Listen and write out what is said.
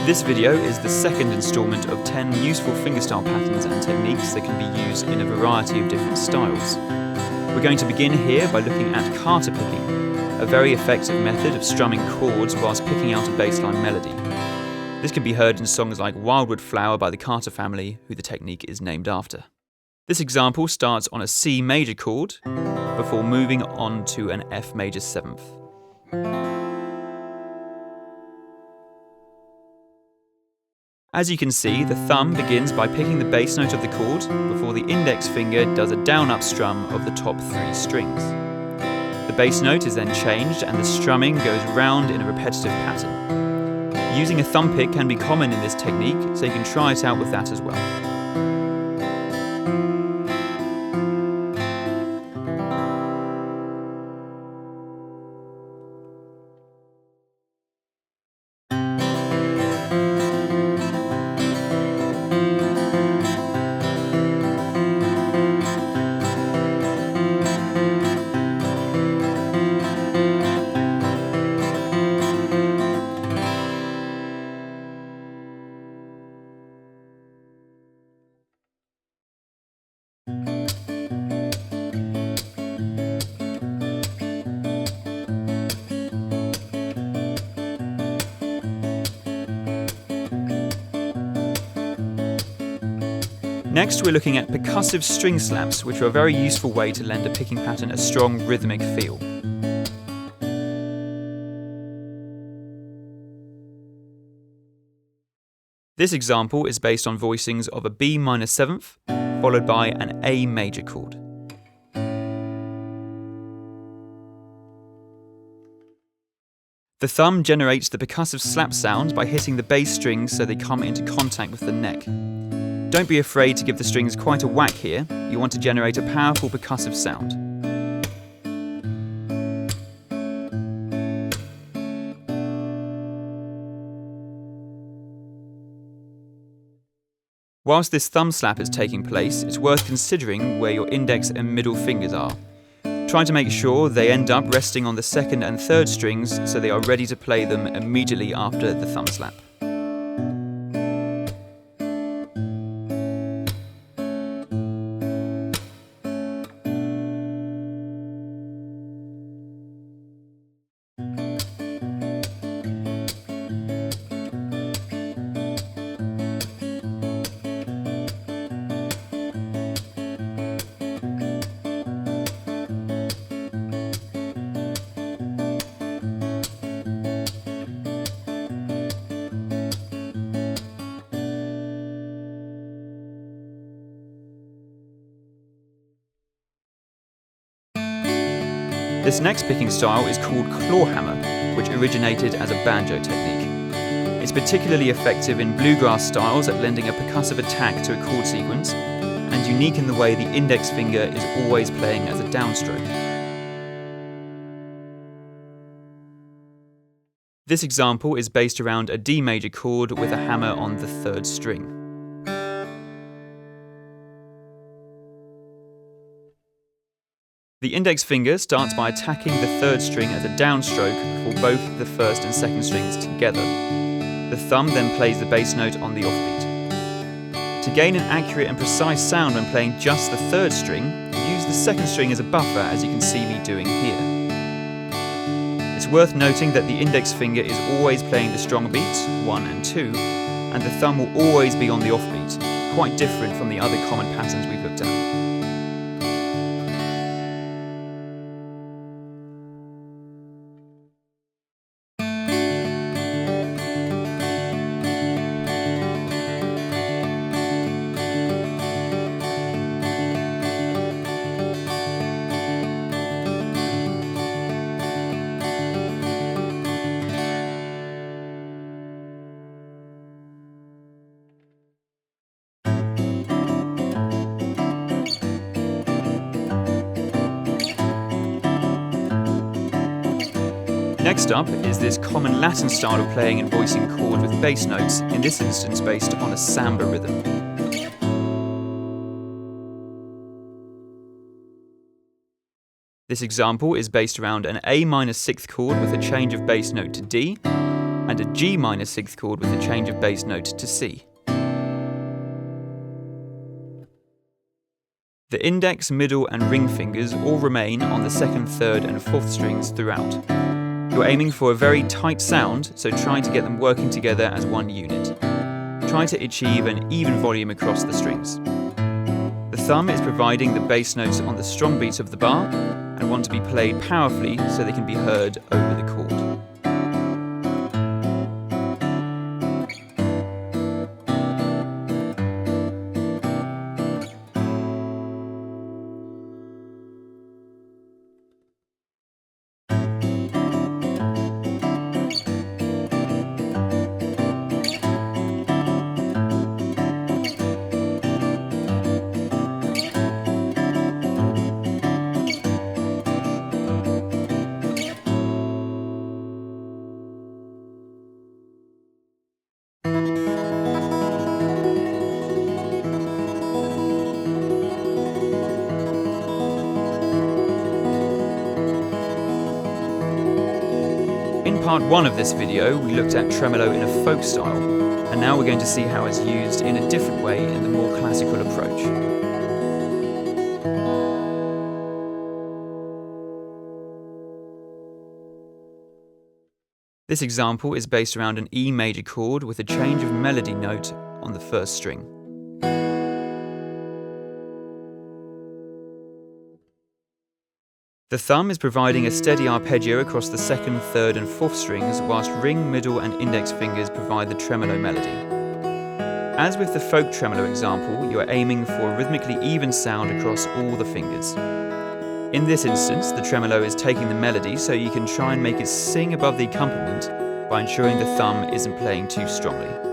This video is the second instalment of 10 useful fingerstyle patterns and techniques that can be used in a variety of different styles. We're going to begin here by looking at Carter picking, a very effective method of strumming chords whilst picking out a bassline melody. This can be heard in songs like Wildwood Flower by the Carter family, who the technique is named after. This example starts on a C major chord before moving on to an F major 7th. As you can see, the thumb begins by picking the bass note of the chord before the index finger does a down-up strum of the top 3 strings. The bass note is then changed and the strumming goes round in a repetitive pattern. Using a thumb pick can be common in this technique, so you can try it out with that as well. Next, we're looking at percussive string slaps, which are a very useful way to lend a picking pattern a strong rhythmic feel. This example is based on voicings of a B minor 7th, followed by an A major chord. The thumb generates the percussive slap sound by hitting the bass strings so they come into contact with the neck. Don't be afraid to give the strings quite a whack here. You want to generate a powerful percussive sound. Whilst this thumb slap is taking place, it's worth considering where your index and middle fingers are. Try to make sure they end up resting on the 2nd and 3rd strings so they are ready to play them immediately after the thumb slap. This next picking style is called clawhammer, which originated as a banjo technique. It's particularly effective in bluegrass styles at lending a percussive attack to a chord sequence, and unique in the way the index finger is always playing as a downstroke. This example is based around a D major chord with a hammer on the 3rd string. The index finger starts by attacking the 3rd string as a downstroke for both the 1st and 2nd strings together. The thumb then plays the bass note on the offbeat. To gain an accurate and precise sound when playing just the 3rd string, use the 2nd string as a buffer, as you can see me doing here. It's worth noting that the index finger is always playing the strong beats, 1 and 2, and the thumb will always be on the offbeat, quite different from the other common patterns we've looked at. Next up is this common Latin style of playing and voicing chords with bass notes, in this instance based on a samba rhythm. This example is based around an A minor 6th chord with a change of bass note to D, and a G minor sixth chord with a change of bass note to C. The index, middle and ring fingers all remain on the second, third and fourth strings throughout. You're aiming for a very tight sound, so try to get them working together as one unit. Try to achieve an even volume across the strings. The thumb is providing the bass notes on the strong beats of the bar and want to be played powerfully so they can be heard over the chord. In part 1 of this video, we looked at tremolo in a folk style, and now we're going to see how it's used in a different way in the more classical approach. This example is based around an E major chord with a change of melody note on the first string. The thumb is providing a steady arpeggio across the second, third and fourth strings, whilst ring, middle and index fingers provide the tremolo melody. As with the folk tremolo example, you are aiming for a rhythmically even sound across all the fingers. In this instance, the tremolo is taking the melody, so you can try and make it sing above the accompaniment by ensuring the thumb isn't playing too strongly.